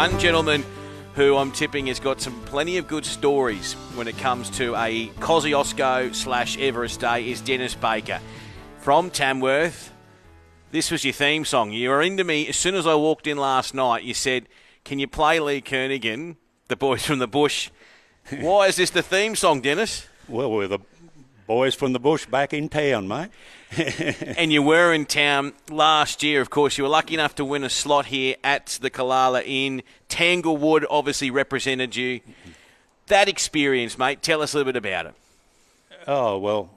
One gentleman who I'm tipping has got plenty of good stories when it comes to a Kosciuszko / Everest Day is Denis Baker from Tamworth. This was your theme song. You were into me as soon as I walked in last night. You said, "Can you play Lee Kernaghan, the boys from the bush?" Why is this the theme song, Denis? Well, we're the boys from the bush back in town, mate. And you were in town last year, of course. You were lucky enough to win a slot here at the Kalala Inn. Tanglewood obviously represented you. That experience, mate, tell us a little bit about it. Oh, well,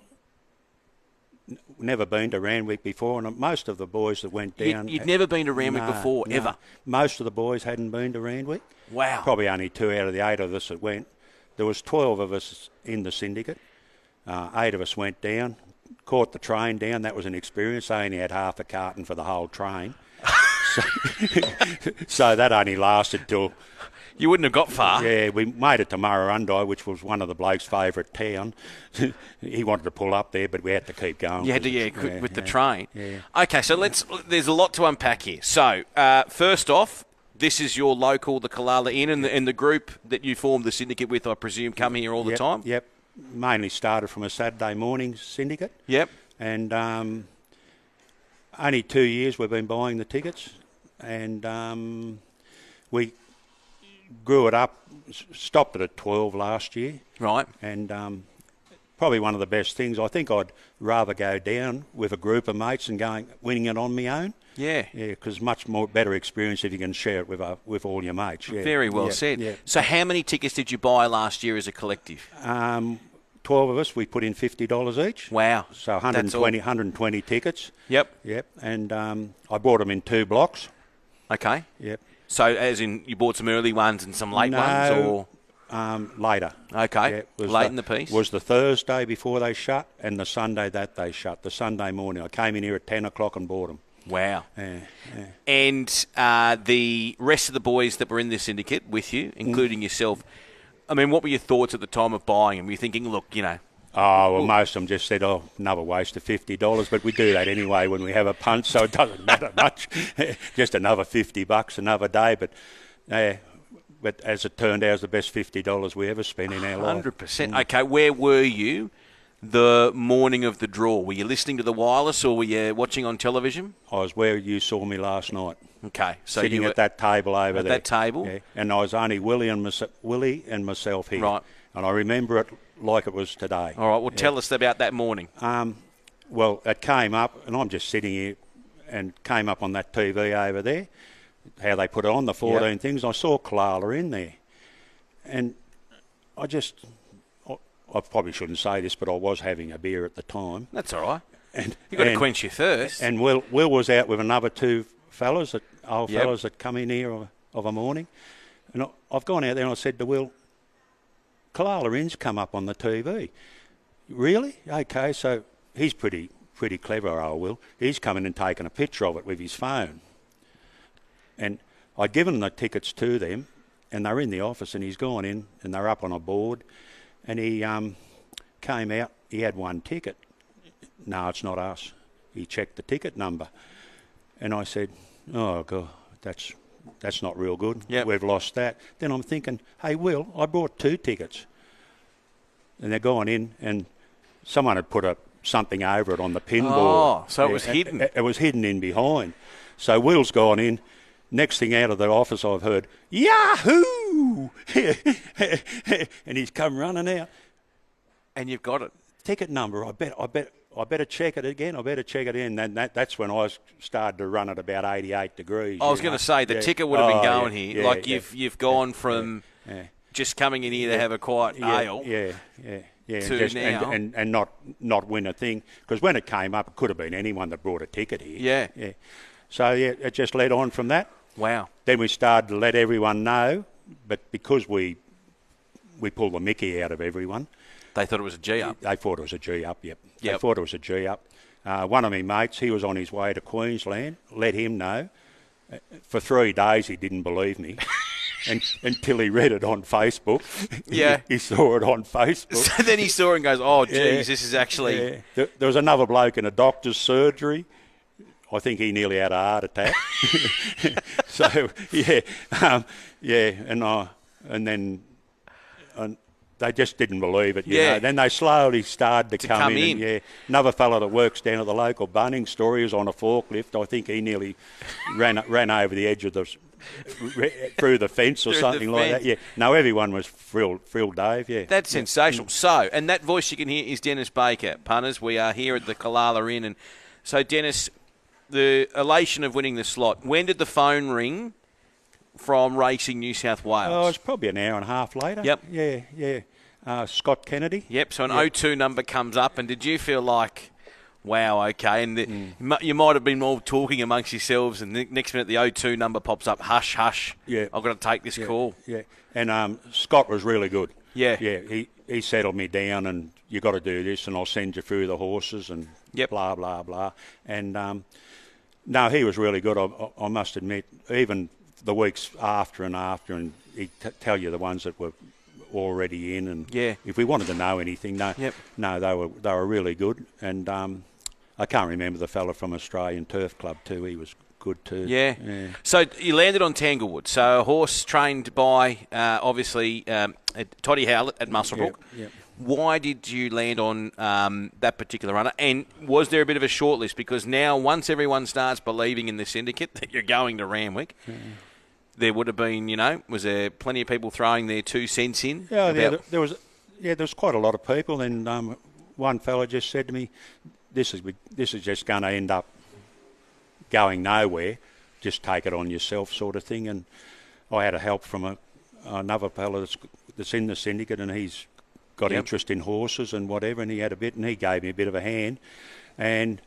never been to Randwick before, and most of the boys that went down... You'd never been to Randwick before, ever? Most of the boys hadn't been to Randwick. Wow. Probably only 2 out of the 8 of us that went. There was 12 of us in the syndicate. 8 of us went down, caught the train down. That was an experience. They only had half a carton for the whole train. So that only lasted till... You wouldn't have got far. Yeah, we made it to Murrurundi, which was one of the bloke's favourite town. He wanted to pull up there, but we had to keep going. You had to, with the train. Yeah. Okay, so there's a lot to unpack here. So, first off, this is your local, the Kalala Inn, and the group that you formed the syndicate with, I presume, come here all the time? Yep. Mainly started from a Saturday morning syndicate. Yep. And only 2 years we've been buying the tickets. And we grew it up, stopped it at 12 last year. Right. And probably one of the best things. I think I'd rather go down with a group of mates than winning it on my own. Yeah. Yeah, because much more better experience if you can share it with all your mates. Yeah. Very well said. Yeah. So how many tickets did you buy last year as a collective? 12 of us, we put in $50 each. Wow. So 120 tickets. Yep. Yep. And I bought them in 2 blocks. Okay. Yep. So as in you bought some early ones and some late ones, or later. Okay. Yeah, late in the piece. Was the Thursday before they shut and the Sunday that they shut. The Sunday morning. I came in here at 10 o'clock and bought them. Wow. Yeah. And the rest of the boys that were in this syndicate with you, including yourself, I mean, what were your thoughts at the time of buying them? Were you thinking, look, Oh, well, most of them just said, another waste of $50, but we do that anyway when we have a punt, so it doesn't matter much. Just another $50 another day, but as it turned out, it was the best $50 we ever spent in our life. 100%. Okay, where were you the morning of the draw? Were you listening to the wireless or were you watching on television? I was where you saw me last night. Okay. So sitting at that table over there. At that table? Yeah. And I was only Willie and myself here. Right. And I remember it like it was today. All right, well, tell us about that morning. Well, it came up, and I'm just sitting here, and came up on that TV over there, how they put it on, the 14 things. I saw Kalala in there. And I probably shouldn't say this, but I was having a beer at the time. That's all right. You've got to quench your thirst. And Will was out with another 2 fellas, fellas that come in here of a morning. And I've gone out there and I said to Will, Kalala Inn's come up on the TV. Really? Okay, so he's pretty clever, old Will. He's come in and taken a picture of it with his phone. And I'd given the tickets to them, and they're in the office, and he's gone in, and they're up on a board, and he came out, he had 1 ticket. No, it's not us. He checked the ticket number. And I said, oh, God, that's not real good. Yep. We've lost that. Then I'm thinking, hey, Will, I brought 2 tickets. And they're going in, and someone had put something over it on the pinboard. Oh, so it was hidden. It was hidden in behind. So Will's gone in. Next thing out of the office, I've heard, Yahoo! And he's come running out. And you've got it. Ticket number, I better check it again. I better check it in. And that's when I started to run at about 88 degrees. I was going to say, the ticker would have been going here. Yeah, like you've gone from just coming in here to have a quiet ale. Yeah, to now. And not win a thing. Because when it came up, it could have been anyone that brought a ticket here. Yeah. So, it just led on from that. Wow. Then we started to let everyone know, but because we pulled the mickey out of everyone. They thought it was a G-up. They thought it was a G-up, yep. They thought it was a G-up. One of my mates, he was on his way to Queensland, let him know. For 3 days he didn't believe me. Until he read it on Facebook. Yeah. He saw it on Facebook. So then he saw it and goes, oh, geez, this is actually... Yeah. There was another bloke in a doctor's surgery. I think he nearly had a heart attack. So and then they just didn't believe it. You know. Then they slowly started to come in. And, another fella that works down at the local Bunnings store, he was on a forklift. I think he nearly ran over the edge of through the fence or something like that. Yeah. No, everyone was thrilled, Dave. Yeah. That's sensational. So, and that voice you can hear is Denis Baker. Punters, we are here at the Kalala Inn, and so Denis, the elation of winning the slot. When did the phone ring from Racing New South Wales? Oh, it was probably an hour and a half later. Yep. Yeah. Scott Kennedy. Yep. So an 02 number comes up, and did you feel like, wow, okay, and you might have been more talking amongst yourselves, and the next minute the 02 number pops up, hush, hush, I've got to take this call. Yeah, and Scott was really good. Yeah. Yeah, he settled me down, and you got to do this, and I'll send you through the horses, and blah, blah, blah. And, no, he was really good, I must admit. Even the weeks after, and he'd tell you the ones that were already in, and if we wanted to know anything, no, they were really good. And I can't remember the fella from Australian Turf Club too. He was good too. Yeah. So you landed on Tanglewood. So a horse trained by obviously Toddy Howlett at Muswellbrook. Yep. Why did you land on that particular runner? And was there a bit of a shortlist? Because now, once everyone starts believing in the syndicate that you're going to Randwick, there would have been, was there plenty of people throwing their 2 cents in? Yeah, there was quite a lot of people. And one fella just said to me, this is just going to end up going nowhere. Just take it on yourself, sort of thing. And I had a help from another fella that's in the syndicate, and he's got interest in horses and whatever, and he had a bit, and he gave me a bit of a hand. And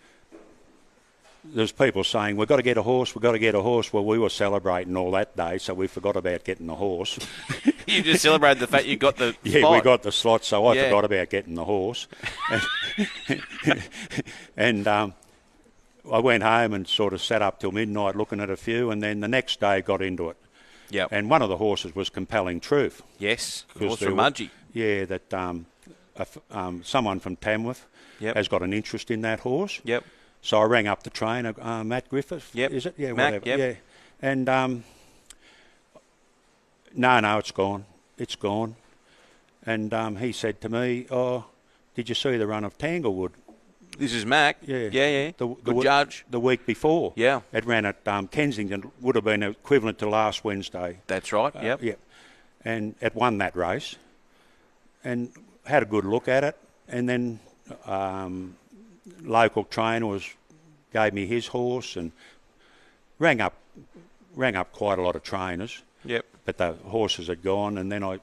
there's people saying, we've got to get a horse. Well, we were celebrating all that day, so we forgot about getting the horse. You just celebrated the fact you got the Yeah, spot. we got the slot, so I forgot about getting the horse. And I went home and sort of sat up till midnight looking at a few, and then the next day got into it. Yep. And one of the horses was Compelling Truth. Yes, horse from Mudgee. Yeah, that someone from Tamworth has got an interest in that horse. Yep. So I rang up the trainer, Matt Griffith. Yep. Is it? Yeah, Mac, whatever. yep. Yeah. And no, it's gone. It's gone. And he said to me, "Oh, did you see the run of Tanglewood?" This is Mac. Yeah. Good judge. The week before. Yeah. It ran at Kensington. Would have been equivalent to last Wednesday. That's right. Yep. Yep. And it won that race. And had a good look at it. And then local trainer gave me his horse, and rang up quite a lot of trainers. Yep. But the horses had gone, and then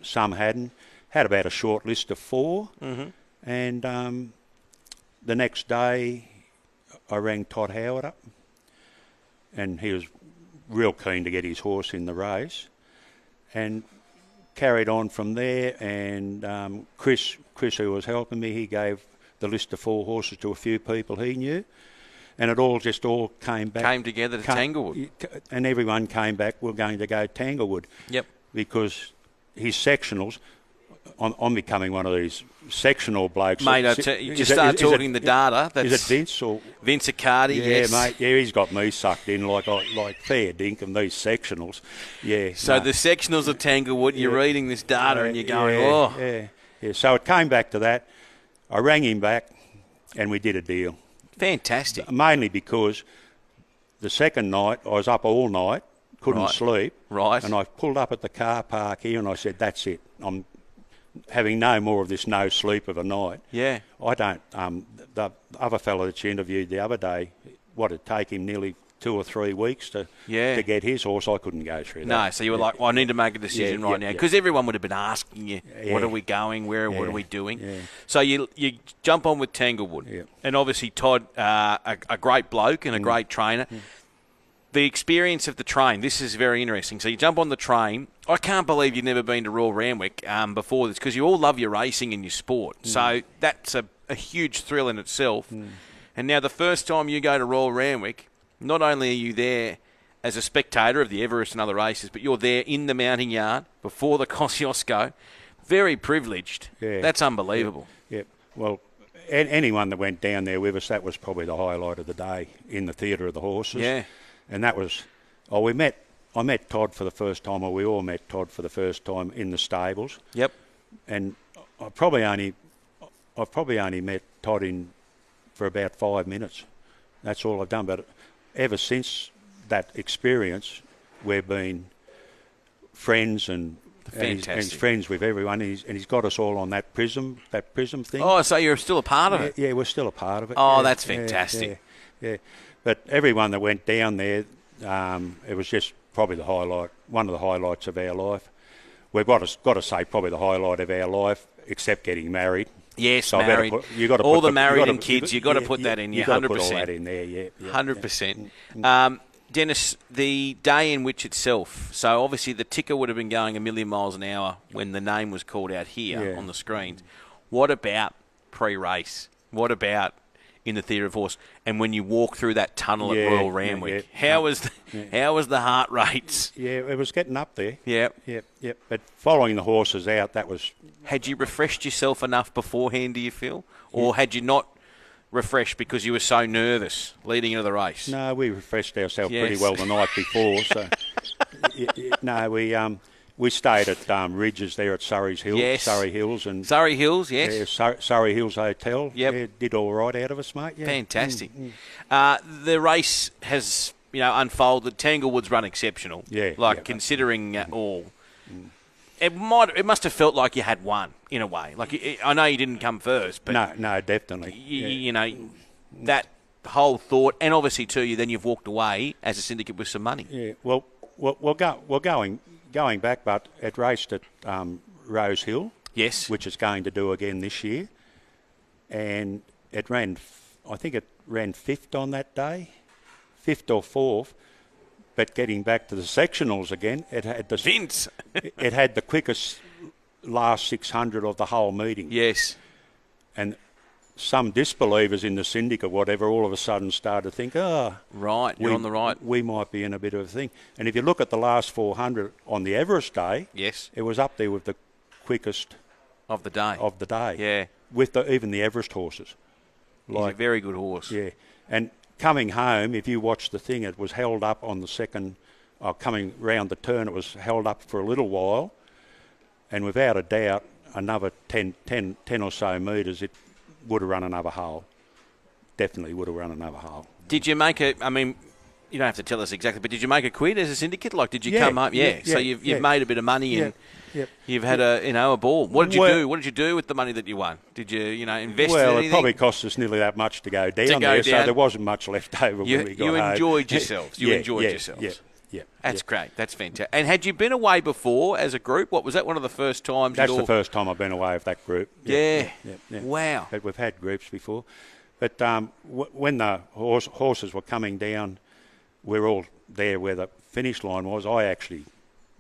some hadn't. Had about a short list of 4. Mm-hmm. And the next day I rang Todd Howard up, and he was real keen to get his horse in the race, and carried on from there. And Chris, who was helping me, he gave the list of 4 horses to a few people he knew, and it all came back. Came together to Tanglewood. And everyone came back, we're going to go Tanglewood. Yep. Because his sectionals, I'm becoming one of these sectional blokes. Mate, you just start talking the data. Is it Vince or Vince Accardi? Yeah, yes. Mate. Yeah, he's got me sucked in like fair dink of these sectionals. Yeah. So the sectionals of Tanglewood, you're reading this data and you're going, Yeah. So it came back to that. I rang him back, and we did a deal. Fantastic. Mainly because the second night I was up all night, couldn't sleep. Right. And I pulled up at the car park here, and I said, "That's it. I'm having no more of this no sleep of a night." Yeah. I don't. The other fellow that you interviewed the other day, it'd take him nearly 2 or 3 weeks to get his horse. I couldn't go through that. No, so you were like, well, I need to make a decision now. Because everyone would have been asking you, what are we going, what are we doing? Yeah. So you jump on with Tanglewood. And obviously Todd, a great bloke and a great trainer. The experience of the train, this is very interesting. So you jump on the train. I can't believe you've never been to Royal Randwick before this, because you all love your racing and your sport. So that's a huge thrill in itself. And now the first time you go to Royal Randwick, not only are you there as a spectator of the Everest and other races, but you're there in the mounting yard before the Kosciuszko. Very privileged. Yeah. That's unbelievable. Yeah. Well, anyone that went down there with us, that was probably the highlight of the day in the Theatre of the Horses. Yeah. And that was, I met Todd for the first time, or we all met Todd for the first time in the stables. Yep. And I've probably only met Todd for about 5 minutes. That's all I've done. But ever since that experience, we've been friends and he's friends with everyone. He's got us all on that prism thing. Oh, so you're still a part of it? Yeah, we're still a part of it. Oh, yeah, that's fantastic. Yeah. But everyone that went down there, it was just probably one of the highlights of our life. We've got to say probably the highlight of our life, except getting married. Yes, so married. You got to all put the married and kids. You've got to put that in. You 100%. Put all that in there. Yeah. 100%. Dennis, the day in which itself. So obviously the ticker would have been going a million miles an hour when the name was called out here on the screens. What about pre-race? What about in the Theatre of Horse? And when you walk through that tunnel at Royal Randwick, how was the heart rates? Yeah, it was getting up there. Yep. But following the horses out, that was. Had you refreshed yourself enough beforehand, do you feel? Or had you not refreshed because you were so nervous leading into the race? No, we refreshed ourselves pretty well the night before. So, we stayed at Ridges there at Surrey Hills. Yes. Surrey Hills, yes. Yeah, Surrey Hills Hotel. Yep. Yeah, did all right out of us, mate. Yeah. Fantastic. The race has, unfolded. Tanglewood's run exceptional. Yeah. Considering all. It must have felt like you had won in a way. I know you didn't come first, but no, definitely. That whole thought, and obviously too, you've walked away as a syndicate with some money. Yeah. Well, going back, but it raced at Rose Hill. Yes. Which it's going to do again this year, and it ran. I think it ran fifth on that day, fifth or fourth. But getting back to the sectionals again, it had the Vince. It had the quickest last 600 of the whole meeting. Yes. And some disbelievers in the syndicate, whatever, all of a sudden started to think, right, you're on the right. We might be in a bit of a thing. And if you look at the last 400 on the Everest day, yes, it was up there with the quickest of the day. Yeah. With even the Everest horses. He's a very good horse. Yeah. And coming home, if you watch the thing, it was held up on the second, coming round the turn, it was held up for a little while. And without a doubt, another 10 or so metres, it would have run another hole. Definitely would have run another hole. Did you make you don't have to tell us exactly, but did you make a quid as a syndicate? Did you come up? Yeah. So you've made a bit of money and you've had a ball. What did you do? What did you do with the money that you won? Did you, invest in anything? Well, it probably cost us nearly that much to go down there, so there wasn't much left over when we got home. You enjoyed yourselves. Yeah. That's great. That's fantastic. And had you been away before as a group? Was that one of the first times? That's the first time I've been away with that group. Yeah. Wow. But we've had groups before. But when the horses were coming down, we're all there where the finish line was.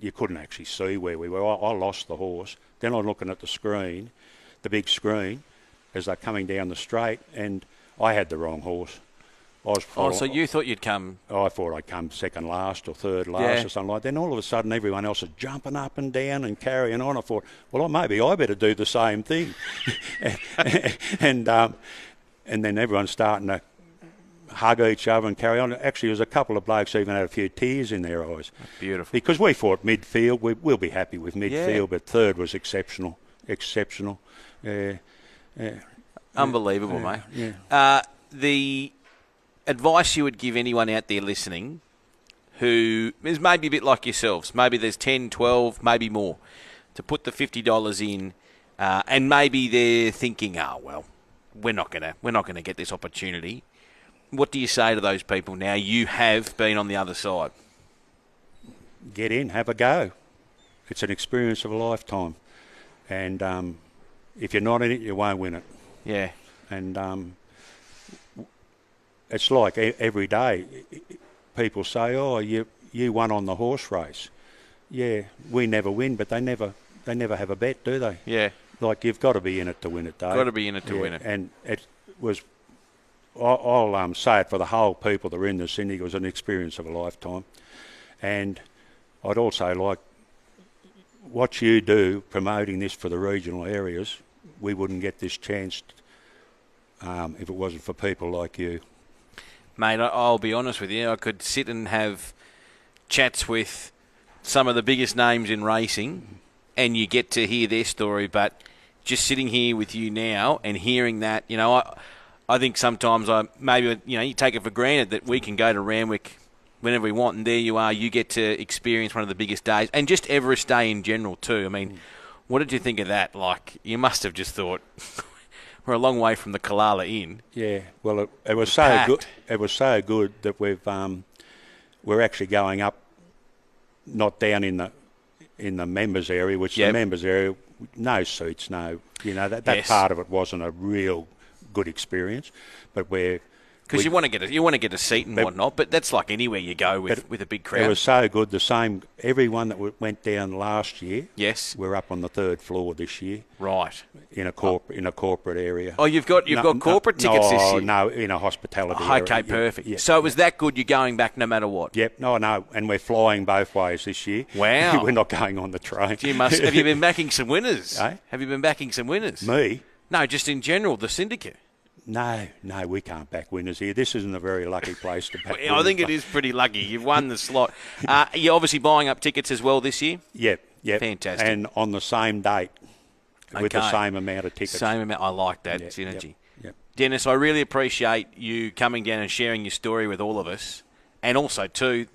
You couldn't actually see where we were. I lost the horse. Then I'm looking at the screen, the big screen, as they're coming down the straight, and I had the wrong horse. So you thought you'd come... I thought I'd come second last or third last or something like that. Then all of a sudden everyone else is jumping up and down and carrying on. I thought, well, maybe I better do the same thing. and then everyone's starting to hug each other and carry on. Actually, there was a couple of blokes even had a few tears in their eyes. That's beautiful. Because we thought midfield, we'll be happy with midfield, but third was exceptional. Unbelievable, mate. Yeah. The advice you would give anyone out there listening who is maybe a bit like yourselves, maybe there's 10, 12, maybe more, to put the $50 in, and maybe they're thinking, we're not gonna get this opportunity. What do you say to those people now you have been on the other side? Get in, have a go. It's an experience of a lifetime. And if you're not in it, you won't win it. Yeah. And it's like every day people say, you won on the horse race. Yeah, we never win, but they never have a bet, do they? Yeah. Like, you've got to be in it to win it, Dave. Got to be in it to win it. And it was... I'll say it for the whole people that are in the syndicate. It was an experience of a lifetime. And I'd also like what you do promoting this for the regional areas. We wouldn't get this chance if it wasn't for people like you. Mate, I'll be honest with you. I could sit and have chats with some of the biggest names in racing, and you get to hear their story. But just sitting here with you now and hearing that, I think sometimes you take it for granted that we can go to Randwick whenever we want, and there you are. You get to experience one of the biggest days, and just Everest Day in general too. I mean, what did you think of that? Like, you must have just thought, we're a long way from the Kalala Inn. Yeah, well, it was so packed. good. It was so good that we're actually going up, not down in the members area, which the members area, no seats, no, that Yes. part of it wasn't a real good experience, but Because you want to get a seat and whatnot, but that's like anywhere you go with a big crowd. It was so good. The same, everyone that went down last year. Yes, we're up on the 3rd floor this year. Right. In a corporate area. Oh, you've got corporate tickets this year. No, in a hospitality area. Okay, perfect. Yeah, so it was that good. You're going back no matter what. Yep. No, and we're flying both ways this year. Wow. We're not going on the train. Have you been backing some winners? Eh? Have you been backing some winners? Me? No, just in general, the syndicate. No, we can't back winners here. This isn't a very lucky place to back winners. I think it is pretty lucky. You've won the slot. You're obviously buying up tickets as well this year? Yep. Fantastic. And on the same date with the same amount of tickets. Same amount. I like that synergy. Yep. Dennis, I really appreciate you coming down and sharing your story with all of us. And also, too,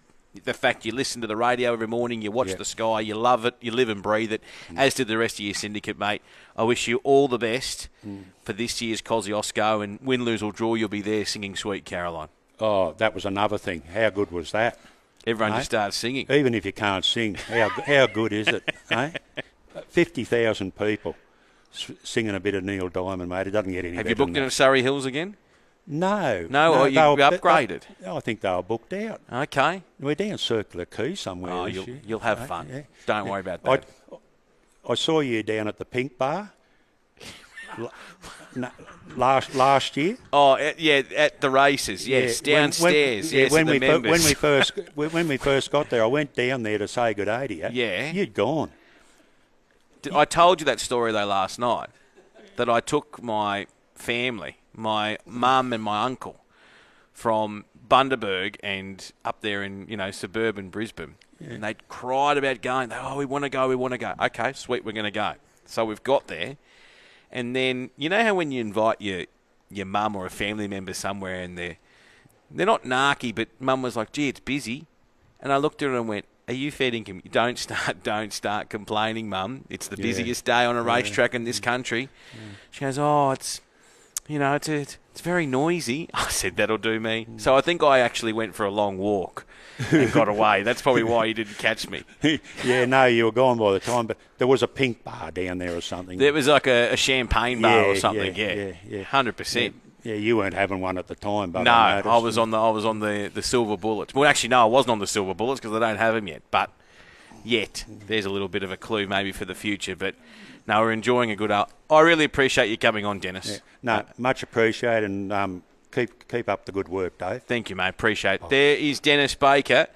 the fact you listen to the radio every morning, you watch the sky, you love it, you live and breathe it, as did the rest of your syndicate, mate. I wish you all the best for this year's Kozi Osco, and win, lose or draw, you'll be there singing Sweet Caroline. Oh, that was another thing. How good was that? Everyone just started singing. Even if you can't sing, how good is it? 50,000 people singing a bit of Neil Diamond, mate. It doesn't get any better. Have you booked in at Surrey Hills again? No, you upgraded? I think they were booked out. Okay. We're down Circular Quay somewhere. Oh, this year. you'll have fun. Yeah. Don't worry about that. I saw you down at the Pink Bar last year. Oh, yeah, at the races, yes, downstairs. When we first got there, I went down there to say good day to you. Yeah. You'd gone. I told you that story, though, last night, that I took my family, my mum and my uncle, from Bundaberg and up there in, suburban Brisbane. Yeah. And they cried about going. We want to go. Okay, sweet, we're going to go. So we've got there. And then, you know how when you invite your mum or a family member somewhere and they're not narky, but mum was like, gee, it's busy. And I looked at her and went, are you feeding him? Don't start complaining, mum. It's the busiest day on a racetrack in this country. Yeah. She goes, it's very noisy. I said, that'll do me. So I think I actually went for a long walk and got away. That's probably why you didn't catch me. Yeah, no, you were gone by the time, but there was a Pink Bar down there or something. There was like a champagne bar or something, yeah. 100%. Yeah, you weren't having one at the time, but no, I was on the Silver Bullets. Well, actually, no, I wasn't on the Silver Bullets because I don't have them yet. But there's a little bit of a clue maybe for the future. But no, we're enjoying a good. I really appreciate you coming on, Denis. Yeah. No, much appreciated, and keep up the good work, Dave. Thank you, mate. Appreciate it. There is Denis Baker.